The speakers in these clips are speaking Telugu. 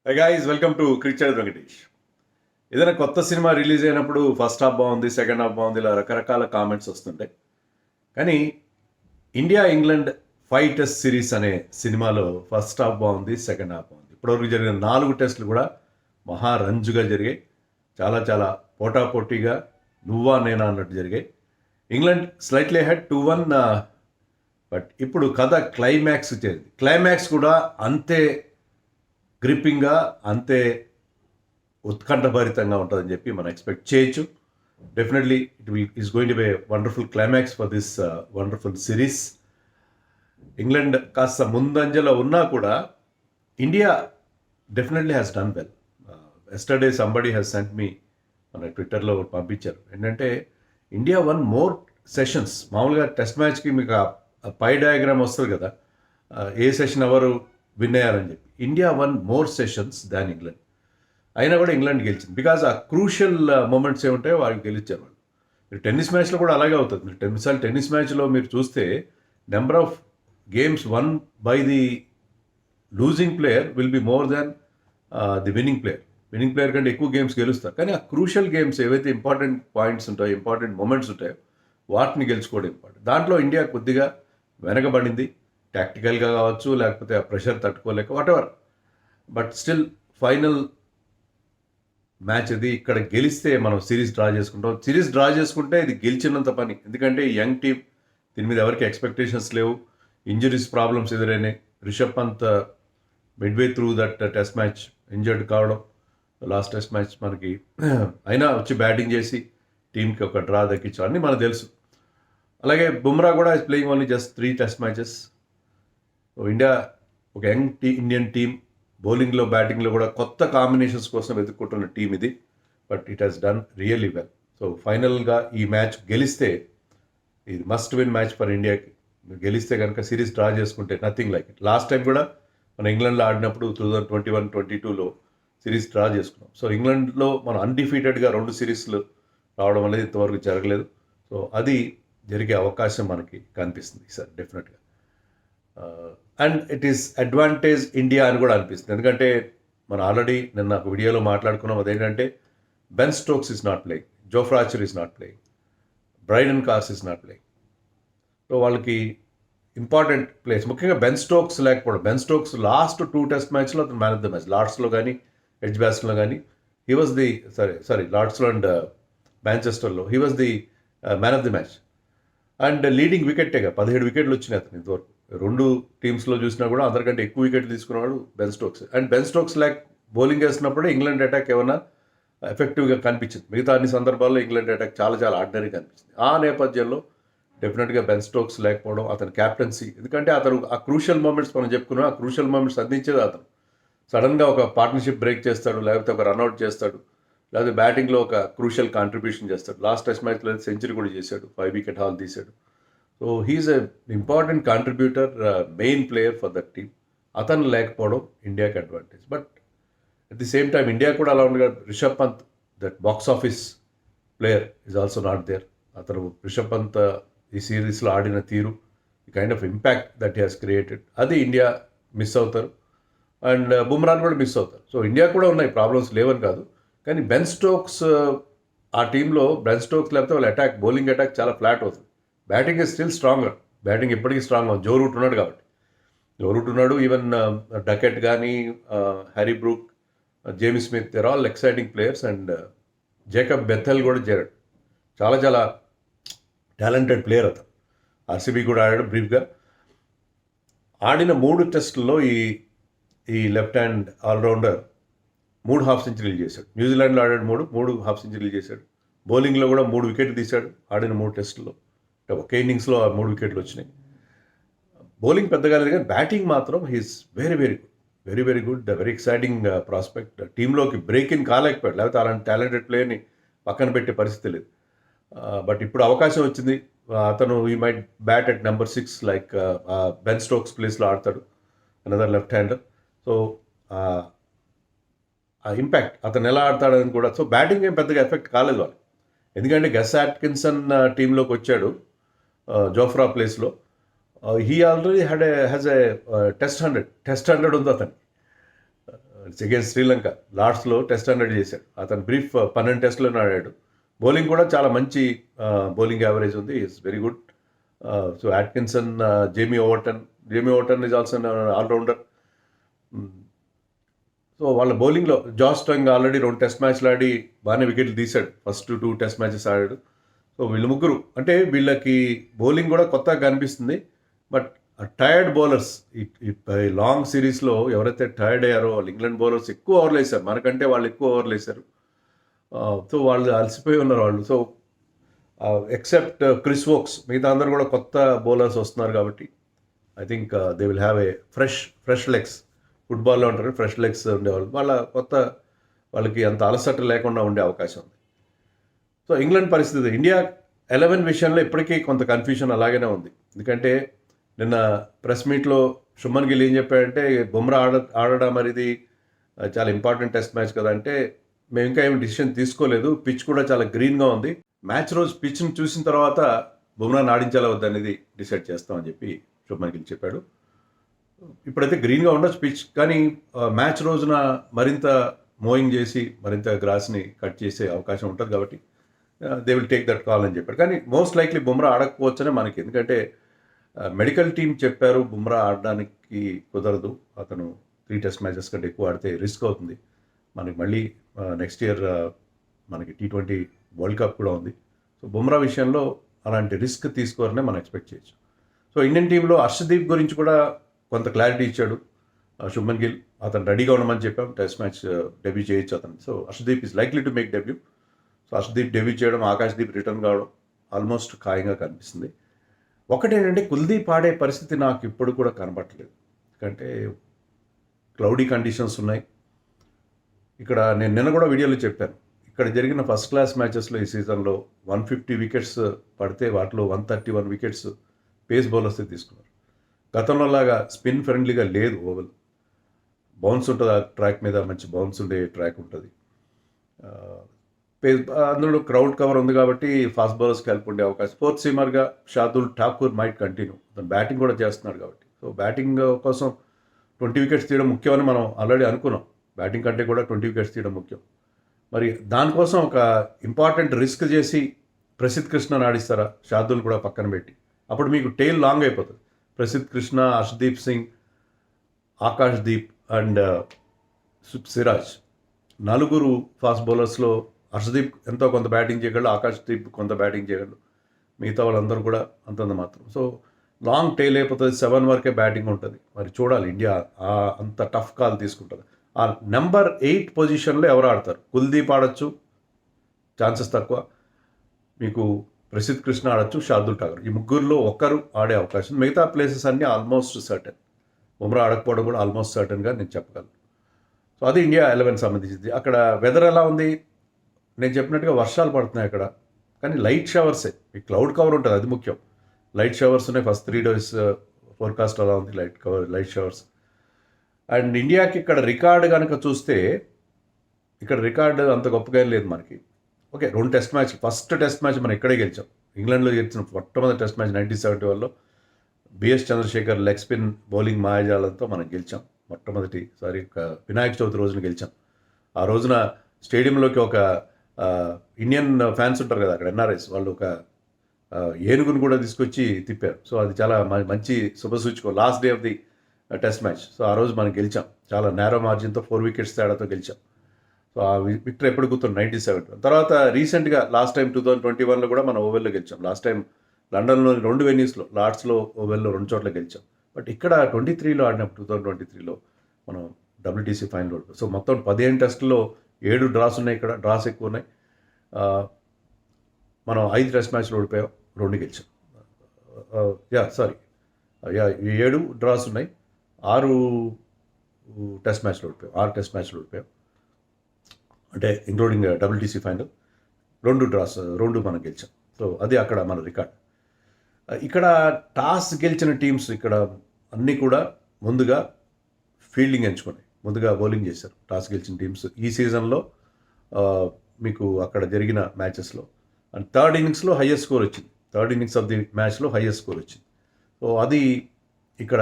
Hi guys, welcome to cricket Venkatesh. ఏదైనా కొత్త సినిమా రిలీజ్ అయినప్పుడు ఫస్ట్ హాఫ్ బాగుంది, సెకండ్ హాఫ్ బాగుంది, ఇలా రకరకాల కామెంట్స్ వస్తుంటాయి. కానీ ఇండియా ఇంగ్లాండ్ 5 టెస్ట్ సిరీస్ అనే సినిమాలో ఫస్ట్ హాఫ్ బాగుంది, సెకండ్ హాఫ్ బాగుంది. ఇప్పటివరకు జరిగిన 4 టెస్టులు కూడా మహారంజుగా జరిగాయి. చాలా చాలా పోటాపోటీగా నువ్వా నేనా అన్నట్టు జరిగాయి. England slightly head 2-1. బట్ ఇప్పుడు కథ క్లైమాక్స్ చేరింది. క్లైమాక్స్ కూడా అంతే గ్రిప్పింగ్గా, అంతే ఉత్కంఠభరితంగా ఉంటుందని చెప్పి మనం ఎక్స్పెక్ట్ చేయొచ్చు. Definitely is going to be wonderful climax for this wonderful series. England కాస్త ముందంజలో ఉన్నా కూడా India definitely has done well. Yesterday somebody has sent me, మన ట్విట్టర్లో పంపించారు ఏంటంటే ఇండియా వన్ మోర్ సెషన్స్. మామూలుగా టెస్ట్ మ్యాచ్కి మీకు పై డయాగ్రామ్ వస్తుంది కదా, ఏ సెషన్ ఎవరు విన్ అయ్యారని చెప్పి. ఇండియా వన్ మోర్ సెషన్స్ దాన్ ఇంగ్లాండ్. అయినా కూడా ఇంగ్లాండ్ గెలిచింది. బికాజ్ ఆ క్రూషియల్ మూమెంట్స్ ఏముంటాయో వాళ్ళు గెలిచారు వాళ్ళు. మీరు టెన్నిస్ మ్యాచ్లో కూడా అలాగే అవుతుంది. మీరు టెన్నిస్ మ్యాచ్లో మీరు చూస్తే number of games one by the losing player will be more than the winnowing player. Winnowing player కంటే ఎక్కువ గేమ్స్ గెలుస్తారు. కానీ ఆ క్రూషియల్ గేమ్స్ ఏవైతే ఇంపార్టెంట్ పాయింట్స్ ఉంటాయో, ఇంపార్టెంట్ మూమెంట్స్ ఉంటాయో వాటిని గెలుచుకోవడం ఇంపార్టెంట్. దాంట్లో ఇండియా కొద్దిగా వెనకబడింది. టాక్టికల్గా కావచ్చు, లేకపోతే ఆ ప్రెషర్ తట్టుకోలేక whatever. But still final match ఇది. ఇక్కడ గెలిస్తే మనం సిరీస్ డ్రా చేసుకుంటాం. సిరీస్ డ్రా చేసుకుంటే ఇది గెలిచినంత పని. ఎందుకంటే యంగ్ టీమ్, దీని మీద ఎవరికి ఎక్స్పెక్టేషన్స్ లేవు. ఇంజరీస్ ప్రాబ్లమ్స్ ఎదురైనాయి. Rishabh Pant midway through that test match injured కావడం, లాస్ట్ టెస్ట్ మ్యాచ్ మనకి అయినా వచ్చి బ్యాటింగ్ చేసి టీంకి ఒక డ్రా దక్కించాం అన్నీ మనకు తెలుసు. అలాగే బుమ్రా కూడా is playing only just 3 test matches. India ఒక యంగ్ ఇండియన్ టీం, బౌలింగ్లో బ్యాటింగ్లో కూడా కొత్త కాంబినేషన్స్ కోసం వెతుక్కుంటున్న టీం ఇది. But it has done really well. So ఫైనల్గా ఈ మ్యాచ్ గెలిస్తే ఇది మస్ట్ విన్ మ్యాచ్ ఫర్ ఇండియాకి. గెలిస్తే కనుక సిరీస్ డ్రా చేసుకుంటే nothing like it. Last time కూడా మన ఇంగ్లాండ్లో ఆడినప్పుడు 2021-22లో సిరీస్ డ్రా చేసుకున్నాం. సో ఇంగ్లాండ్లో మనం అన్డిఫీటెడ్గా 2 సిరీస్లు రావడం అనేది ఇంతవరకు జరగలేదు. సో అది జరిగే అవకాశం మనకి కనిపిస్తుంది సార్ డెఫినెట్గా. And it is advantage India అని కూడా అనిపిస్తుంది. ఎందుకంటే మనం ఆల్రెడీ నిన్న ఒక వీడియోలో మాట్లాడుకున్నాం. అదేంటంటే Ben Stokes is not playing, Jofra Archer is not playing, Brydon Carse is not playing. So వాళ్ళకి ఇంపార్టెంట్ ప్లేయర్స్, ముఖ్యంగా బెన్ స్టోక్స్ లేకపోవడం. బెన్ స్టోక్స్ లాస్ట్ 2 టెస్ట్ మ్యాచ్లో అతను మ్యాన్ ఆఫ్ ద మ్యాచ్. లార్డ్స్లో కానీ ఎడ్జ్ బ్యాస్లో కానీ హీ వాజ్ ది లార్డ్స్లో అండ్ మాంచెస్టర్లో he was the man of the match. And leading వికెట్టేగా 17 వికెట్లు వచ్చినాయి అతను ఇంతవరకు. 2 టీమ్స్లో చూసినా కూడా అందరికంటే ఎక్కువ వికెట్లు తీసుకున్నవాడు Ben Stokes. And Ben Stokes bowling వేస్తున్నప్పుడే ఇంగ్లాండ్ అటాక్ ఏమైనా ఎఫెక్టివ్గా కనిపించింది. మిగతా అన్ని సందర్భాల్లో ఇంగ్లాండ్ అటాక్ చాలా చాలా ఆర్డినరీ కనిపించింది. ఆ నేపథ్యంలో డెఫినెట్గా బెన్ స్టోక్స్ లేకపోవడం, అతని క్యాప్టెన్సీ, ఎందుకంటే అతను ఆ క్రూషియల్ మూమెంట్స్ మనం చెప్పుకున్నాం, ఆ క్రూషియల్ మూమెంట్స్ అందించేది అతను. సడన్గా ఒక పార్ట్నర్షిప్ బ్రేక్ చేస్తాడు, లేకపోతే ఒక రన్అట్ చేస్తాడు, లేకపోతే బ్యాటింగ్లో ఒక క్రూషియల్ కాంట్రిబ్యూషన్ చేస్తాడు. లాస్ట్ టెస్ట్ మ్యాచ్లో సెంచరీ కూడా చేశాడు, 5 వికెట్ హాల్ తీశాడు. So he's a important contributor, main player for that team. అతను లేకపోవడం ఇండియాకి advantage. But at the same time India కూడా అలా ఉండగా Rishabh Pant, that box office player, is also not there. అతను రిషబ్ పంత్ ఈ సిరీస్లో ఆడిన తీరు, ఈ kind of impact that he has created, అది ఇండియా మిస్ అవుతారు. అండ్ బుమ్రాని కూడా మిస్ అవుతారు. సో ఇండియా కూడా ఉన్నాయి ప్రాబ్లమ్స్, లేవని కాదు. కానీ బెన్ స్టోక్స్, ఆ టీంలో బెన్ స్టోక్స్ లేకపోతే వాళ్ళ అటాక్, బౌలింగ్ అటాక్ చాలా ఫ్లాట్ అవుతుంది. Batting is still stronger. Batting ఎప్పటికీ స్ట్రాంగ్ అవుతుంది. జో రూట్ ఉన్నాడు కాబట్టి. జో రూట్ ఉన్నాడు, ఈవెన్ డకెట్ కానీ, Harry Brook, Jamie Smith, they're all exciting players. And Jacob Bethell కూడా చేరాడు. చాలా చాలా టాలెంటెడ్ ప్లేయర్ అతను. ఆర్సీబీ కూడా ఆడాడు బ్రీఫ్గా. ఆడిన 3 టెస్టుల్లో ఈ లెఫ్ట్ హ్యాండ్ ఆల్రౌండర్ 3 హాఫ్ సెంచరీలు చేశాడు. న్యూజిలాండ్లో ఆడాడు 3 హాఫ్ సెంచరీలు చేశాడు. బౌలింగ్లో కూడా 3 వికెట్లు తీశాడు ఆడిన 3 టెస్టుల్లో. ఒకే ఇన్నింగ్స్లో 3 వికెట్లు వచ్చినాయి. బౌలింగ్ పెద్దగా లేదు, కానీ బ్యాటింగ్ మాత్రం he is very very good, very good, very exciting prospect. టీంలోకి బ్రేక్ ఇన్ కాలేకపోయాడు, లేకపోతే అలాంటి టాలెంటెడ్ ప్లేయర్ని పక్కన పెట్టే పరిస్థితి లేదు. బట్ ఇప్పుడు అవకాశం వచ్చింది. అతను he might bat at number 6 like Ben Stokes ప్లేస్లో ఆడతాడు, అనదర్ లెఫ్ట్ హ్యాండర్. సో ఆ ఇంపాక్ట్ అతను ఎలా ఆడతాడని కూడా. సో బ్యాటింగ్ ఏం పెద్దగా ఎఫెక్ట్ కాలేదు వాళ్ళు, ఎందుకంటే గస్ అట్కిన్సన్ టీంలోకి వచ్చాడు జోఫ్రా ప్లేస్లో. He already has a test 100 ఉంది అతనికి. అగేన్స్ట్ శ్రీలంక లాస్ట్లో టెస్ట్ 100 చేశాడు. అతను బ్రీఫ్ 12 టెస్టులను ఆడాడు. బౌలింగ్ కూడా చాలా మంచి బౌలింగ్ యావరేజ్ ఉంది. It's very good. So Atkinson, Jamie Overton is also all rounder. So వాళ్ళ బౌలింగ్లో జాస్ టంగ్ ఆల్రెడీ 2 టెస్ట్ మ్యాచ్లు ఆడి బాగానే వికెట్లు తీశాడు. ఫస్ట్ 2 టెస్ట్ మ్యాచెస్ ఆడాడు. సో వీళ్ళు ముగ్గురు అంటే వీళ్ళకి బౌలింగ్ కూడా కొత్తగా కనిపిస్తుంది. బట్ టైర్డ్ బౌలర్స్ ఈ లాంగ్ సిరీస్లో ఎవరైతే టైర్డ్ అయ్యారో వాళ్ళు ఇంగ్లాండ్ బౌలర్స్ ఎక్కువ ఓవర్లు వేశారు. మనకంటే వాళ్ళు ఎక్కువ ఓవర్లు వేశారు. సో వాళ్ళు అలసిపోయి ఉన్నారు వాళ్ళు. సో ఎక్సెప్ట్ క్రిస్ వోక్స్ మిగతా అందరూ కూడా కొత్త బౌలర్స్ వస్తున్నారు కాబట్టి I think they will have a fresh legs. ఫుట్బాల్లో ఉంటారు ఫ్రెష్ లెగ్స్ ఉండేవాళ్ళు. వాళ్ళకి అంత అలసట లేకుండా ఉండే అవకాశం ఉంది. సో ఇంగ్లాండ్ పరిస్థితి ఇండియా 11 విషయంలో ఇప్పటికీ కొంత కన్ఫ్యూషన్ అలాగనే ఉంది. ఎందుకంటే నిన్న ప్రెస్ మీట్లో శుభ్మన్ గిల్ ఏం చెప్పాడంటే బుమ్రా ఆడడం అనేది చాలా ఇంపార్టెంట్ టెస్ట్ మ్యాచ్ కదా అంటే మేము ఇంకా ఏమి డిసిషన్ తీసుకోలేదు, పిచ్ కూడా చాలా గ్రీన్గా ఉంది, మ్యాచ్ రోజు పిచ్ని చూసిన తర్వాత బుమ్రాని ఆడించాలా వద్దనేది డిసైడ్ చేస్తామని చెప్పి శుభ్మన్ గిల్ చెప్పాడు. ఇప్పుడైతే గ్రీన్గా ఉండొచ్చు పిచ్, కానీ మ్యాచ్ రోజున మరింత మోయింగ్ చేసి మరింత గ్రాస్ని కట్ చేసే అవకాశం ఉంటుంది కాబట్టి they will take that call అని చెప్పాడు. కానీ మోస్ట్ లైక్లీ బుమ్రా ఆడకపోవచ్చనే మనకి, ఎందుకంటే మెడికల్ టీం చెప్పారు బుమ్రా ఆడడానికి కుదరదు, అతను 3 టెస్ట్ మ్యాచెస్ కంటే ఎక్కువ ఆడితే రిస్క్ అవుతుంది, మనకి మళ్ళీ నెక్స్ట్ ఇయర్ మనకి T20 వరల్డ్ కప్ కూడా ఉంది. సో బుమ్రా విషయంలో అలాంటి రిస్క్ తీసుకోవాలనే మనం ఎక్స్పెక్ట్ చేయొచ్చు. సో ఇండియన్ టీంలో హర్షదీప్ గురించి కూడా కొంత క్లారిటీ ఇచ్చాడు శుభ్మన్ గిల్. అతను రెడీగా ఉండమని చెప్పాం, టెస్ట్ మ్యాచ్ డెబ్యూ చేయొచ్చు అతను. So Harshdeep is likely to make debut. So Harshdeep debut చేయడం, ఆకాశ్దీప్ రిటర్న్ కావడం ఆల్మోస్ట్ ఖాయంగా కనిపిస్తుంది. ఒకటేంటంటే కుల్దీప్ ఆడే పరిస్థితి నాకు ఇప్పుడు కూడా కనబట్టలేదు. ఎందుకంటే క్లౌడీ కండిషన్స్ ఉన్నాయి. ఇక్కడ నేను నిన్న కూడా వీడియోలో చెప్పాను, ఇక్కడ జరిగిన ఫస్ట్ క్లాస్ మ్యాచెస్లో ఈ సీజన్లో 150 వికెట్స్ పడితే వాటిలో 131 వికెట్స్ పేస్ బౌలర్సే తీసుకున్నారు. గతంలో లాగా స్పిన్ ఫ్రెండ్లీగా లేదు ఓవల్. బౌన్స్ ఉంటుంది ఆ ట్రాక్ మీద, మంచి బౌన్స్ ఉండే ట్రాక్ ఉంటుంది. అందులో క్రౌడ్ కవర్ ఉంది కాబట్టి ఫాస్ట్ బౌలర్స్కి హెల్ప్ ఉండే అవకాశం. ఫోర్త్ సీమర్గా షార్దుల్ ఠాకూర్ మైట్ కంటిన్యూ, అతను బ్యాటింగ్ కూడా చేస్తున్నాడు కాబట్టి. సో బ్యాటింగ్ కోసం 20 వికెట్స్ తీయడం ముఖ్యమని మనం ఆల్రెడీ అనుకున్నాం. బ్యాటింగ్ కంటే కూడా 20 వికెట్స్ తీయడం ముఖ్యం. మరి దానికోసం ఒక ఇంపార్టెంట్ రిస్క్ చేసి ప్రసిద్ధ్ కృష్ణని ఆడిస్తారా, షార్దుల్ కూడా పక్కన పెట్టి? అప్పుడు మీకు టెయిల్ లాంగ్ అయిపోతుంది. ప్రసిద్ధ్ కృష్ణ, హర్షదీప్ సింగ్, ఆకాశ్దీప్ అండ్ సిరాజ్, 4 ఫాస్ట్ బౌలర్స్లో హర్షదీప్ ఎంతో కొంత బ్యాటింగ్ చేయగలడు, ఆకాశ్దీప్ కొంత బ్యాటింగ్ చేయగలడు, మిగతా వాళ్ళందరూ కూడా అంతంత మాత్రం. సో లాంగ్ టెయిల్ అయిపోతుంది, 7 వరకే బ్యాటింగ్ ఉంటుంది. మరి చూడాలి ఇండియా అంత టఫ్ కాల్ తీసుకుంటుంది. ఆ నెంబర్ 8 పొజిషన్లో ఎవరు ఆడతారు? కుల్దీప్ ఆడచ్చు, ఛాన్సెస్ తక్కువ. మీకు ప్రసిద్ధ్ కృష్ణ ఆడచ్చు, షార్దుల్ ఠాకూర్, ఈ ముగ్గురులో ఒక్కరు ఆడే అవకాశం. మిగతా ప్లేసెస్ అన్నీ ఆల్మోస్ట్ సర్టెన్. బుమ్రా ఆడకపోవడం కూడా ఆల్మోస్ట్ సర్టెన్గా నేను చెప్పగలను. సో అది ఇండియా 11 సంబంధించింది. అక్కడ వెదర్ ఎలా ఉంది? నేను చెప్పినట్టుగా వర్షాలు పడుతున్నాయి అక్కడ, కానీ లైట్ షవర్సే. ఈ క్లౌడ్ కవర్ ఉంటుంది, అది ముఖ్యం. లైట్ షవర్స్ ఉన్నాయి. ఫస్ట్ 3 days ఫోర్కాస్ట్ అలా ఉంది, లైట్ షవర్స్. అండ్ ఇండియాకి ఇక్కడ రికార్డు కనుక చూస్తే, ఇక్కడ రికార్డు అంత గొప్పగా లేదు మనకి. Okay, 2 test match, first test match మనం ఇక్కడే గెలిచాం. ఇంగ్లాండ్లో గెలిచిన మొట్టమొదటి టెస్ట్ మ్యాచ్ 1971లో BS Chandrasekhar leg spin bowling మాయాజాలంతో మనం గెలిచాం. మొట్టమొదటిసారి వినాయక చవితి రోజున గెలిచాం. ఆ రోజున స్టేడియంలోకి ఒక ఇండియన్ ఫ్యాన్స్ ఉంటారు కదా అక్కడ, ఎన్ఆర్ఐస్, వాళ్ళు ఒక ఏనుగును కూడా తీసుకొచ్చి తిప్పారు. సో అది చాలా మంచి శుభసూచకం. Last day of the test match. So ఆ రోజు మనం గెలిచాం, చాలా నేరో మార్జిన్తో 4 వికెట్స్ తేడాతో గెలిచాం. సో ఆ విక్టరీ ఎప్పుడు గుర్తుంది? 1970. తర్వాత రీసెంట్గా లాస్ట్ టైం 2021లో కూడా మనం ఓవెల్లో గెలిచాం. లాస్ట్ టైం లండన్లోని 2 వెన్యూస్లో, లార్డ్స్లో, ఓవెల్లో 2 చోట్ల గెలిచాం. బట్ ఇక్కడ 23లో ఆడినప్పుడు 2023లో మనం WTC ఫైనల్ ఓడిపోయాం. సో మొత్తం 15 టెస్టుల్లో 7 డ్రాస్ ఉన్నాయి. ఇక్కడ డ్రాస్ ఎక్కువ ఉన్నాయి. మనం 5 టెస్ట్ మ్యాచ్లు ఓడిపోయాం, 2 గెలిచాం. 7 డ్రాస్ ఉన్నాయి, 6 టెస్ట్ మ్యాచ్లు ఓడిపోయాం. 6 టెస్ట్ మ్యాచ్లు ఓడిపోయాం అంటే ఇంక్లూడింగ్ WTC ఫైనల్. 2 డ్రాస్, 2 మనం గెలిచాం. సో అది అక్కడ మన రికార్డ్. ఇక్కడ టాస్ గెలిచిన టీమ్స్ ఇక్కడ అన్నీ కూడా ముందుగా ఫీల్డింగ్ ఎంచుకున్నాయి, ముందుగా బౌలింగ్ చేశారు టాస్ గెలిచిన టీమ్స్ ఈ సీజన్లో. మీకు అక్కడ జరిగిన మ్యాచెస్లో అండ్ థర్డ్ ఇన్నింగ్స్లో హైయెస్ట్ స్కోర్ వచ్చింది. థర్డ్ ఇన్నింగ్స్ ఆఫ్ ది మ్యాచ్లో హైయెస్ట్ స్కోర్ వచ్చింది. సో అది ఇక్కడ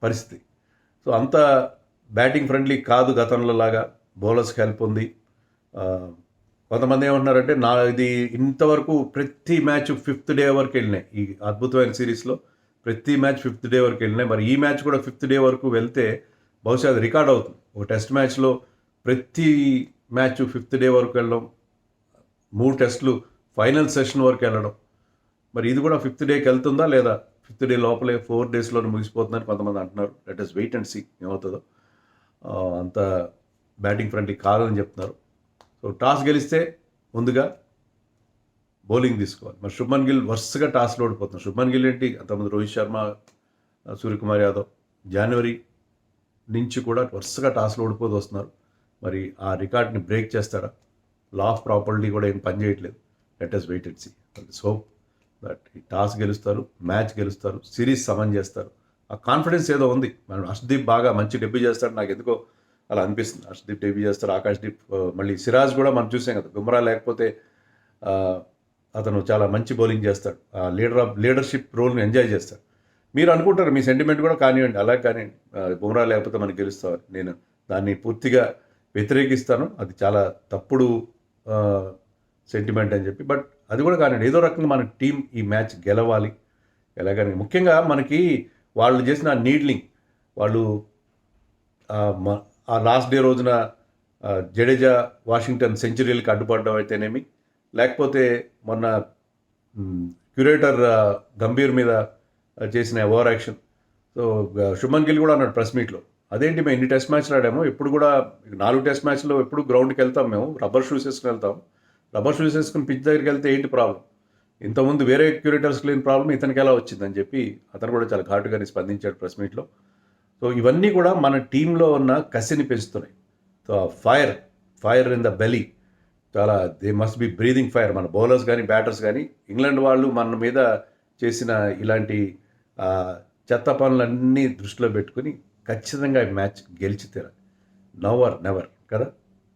పరిస్థితి. సో అంత బ్యాటింగ్ ఫ్రెండ్లీ కాదు గతంలో లాగా, బౌలర్స్కి హెల్ప్ ఉంది. కొంతమంది ఏమంటున్నారంటే ఇది ఇంతవరకు ప్రతి మ్యాచ్ 5th డే వరకు వెళ్ళినాయి ఈ అద్భుతమైన సిరీస్లో. ప్రతి మ్యాచ్ 5th డే వరకు వెళ్ళినాయి. మరి ఈ మ్యాచ్ కూడా 5th డే వరకు వెళ్తే బహుశా అది రికార్డ్ అవుతుంది. ఒక టెస్ట్ మ్యాచ్లో ప్రతి మ్యాచ్ 5th డే వరకు వెళ్ళడం, 3 టెస్టులు ఫైనల్ సెషన్ వరకు వెళ్ళడం. మరి ఇది కూడా 5th డేకి వెళ్తుందా లేదా, 5th డే లోపలే 4 డేస్లోనే ముగిసిపోతుందని కొంతమంది అంటున్నారు. Let us wait and see ఏమవుతుందో. అంత బ్యాటింగ్ ఫ్రెండ్లీ కాదని చెప్తున్నారు. సో టాస్ గెలిస్తే ముందుగా బౌలింగ్ తీసుకోవాలి. మరి శుభ్మన్ గిల్ వరుసగా టాస్లో ఓడిపోతున్నారు. శుభ్మన్ గిల్ ఏంటి, అంతకుముందు రోహిత్ శర్మ, సూర్యకుమార్ యాదవ్ జనవరి నుంచి కూడా వరుసగా టాస్లో ఓడిపోతూ వస్తున్నారు. మరి ఆ రికార్డ్ని బ్రేక్ చేస్తారా? లా ఆఫ్ ప్రాపర్టీ కూడా ఏం పని చేయట్లేదు. Let us wait and see. Hope that ఈ టాస్ గెలుస్తారు, మ్యాచ్ గెలుస్తారు, సిరీస్ సమన్ చేస్తారు. ఆ కాన్ఫిడెన్స్ ఏదో ఉంది. మనం హర్షదీప్ బాగా మంచి డెబ్యూ చేస్తాడు, నాకు ఎందుకో అలా అనిపిస్తుంది. హర్షదీప్ డెబ్యూ చేస్తారు, ఆకాష్దీప్, మళ్ళీ సిరాజ్ కూడా మనం చూసాం కదా. బుమ్రా లేకపోతే అతను చాలా మంచి బౌలింగ్ చేస్తాడు. లీడర్షిప్ రోల్ని ఎంజాయ్ చేస్తాడు. మీరు అనుకుంటారు, మీ సెంటిమెంట్ కూడా కానివ్వండి, అలా కానివ్వండి, బుమ్రా లేకపోతే మనకి గెలుస్తామని. నేను దాన్ని పూర్తిగా వ్యతిరేకిస్తాను. అది చాలా తప్పుడు సెంటిమెంట్ అని చెప్పి. బట్ అది కూడా కానివ్వండి, ఏదో రకంగా మన టీం ఈ మ్యాచ్ గెలవాలి. ఎలాగని ముఖ్యంగా మనకి వాళ్ళు చేసిన నీడ్లింగ్, వాళ్ళు ఆ లాస్ట్ డే రోజున జడేజా వాషింగ్టన్ సెంచరీలకు అడ్డుపడడం అయితేనేమి, లేకపోతే మొన్న క్యూరేటర్ గంభీర్ మీద చేసిన over action. So Shubman Gill కూడా అన్నాడు ప్రెస్ మీట్లో, అదేంటి మేము ఇన్ని టెస్ట్ మ్యాచ్లు ఆడాము, ఎప్పుడు కూడా 4 టెస్ట్ మ్యాచ్లో ఎప్పుడు గ్రౌండ్కి వెళ్తాం, మేము రబ్బర్ షూస్ వేసుకుని వెళ్తాం, రబ్బర్ షూస్ వేసుకుని పిచ్ దగ్గరికి వెళ్తే ఏంటి ప్రాబ్లం, ఇంతకుముందు వేరే క్యూరేటర్స్కి లేని ప్రాబ్లం ఇతనికి ఎలా వచ్చిందని చెప్పి అతను కూడా చాలా ఘాటుగానే స్పందించాడు ప్రెస్ మీట్లో. సో ఇవన్నీ కూడా మన టీంలో ఉన్న కసిని పెంచుతున్నాయి. So fire in the belly, చాలా they must be breathing fire. మన బౌలర్స్ కానీ బ్యాటర్స్ కానీ, ఇంగ్లాండ్ వాళ్ళు మన మీద చేసిన ఇలాంటి చెత్త పనులన్నీ దృష్టిలో పెట్టుకుని ఖచ్చితంగా ఈ మ్యాచ్ గెలిచి తీరాలి. నవ్ ఆర్ నెవర్ కదా.